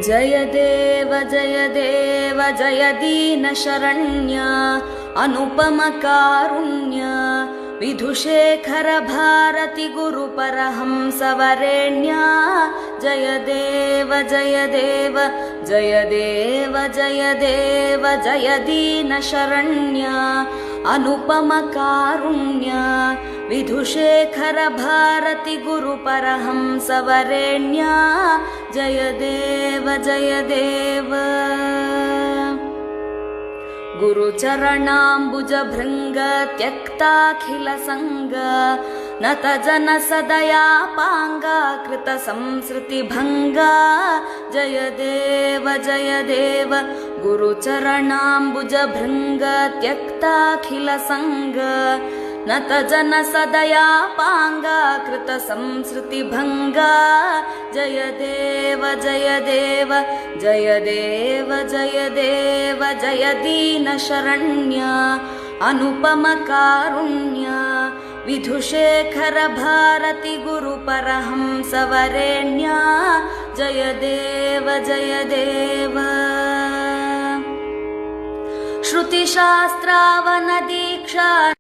जय देव जय देव जय दीन शरण्य अनुपम कारुण्य विधुशेखर भारती गुरु परहंस वरेण्य जय देव जय देव जय देव जय देव जय दीन शरण्य अनुपम कारुण्य विधुशेखर भारती गुरु परहंस वरेण्य जय देव जय देव गुरुचरणाम्बुज भृंग त्यक्ताखिल संग नत जन सदया पांगा कृत संसृति भंगा जय देव गुरुचरणाम्बुज भृंग त्यक्ताखिल संग नत जन सदया पांगा कृत संसृति भंगा जय देव जय देव जय देव जय देव जय दीन शरण्य अनुपम कारुण्य विधुशेखर भारती गुरु परहंस वरेण्य जय देव जय देव श्रुति शास्त्रावन दीक्षा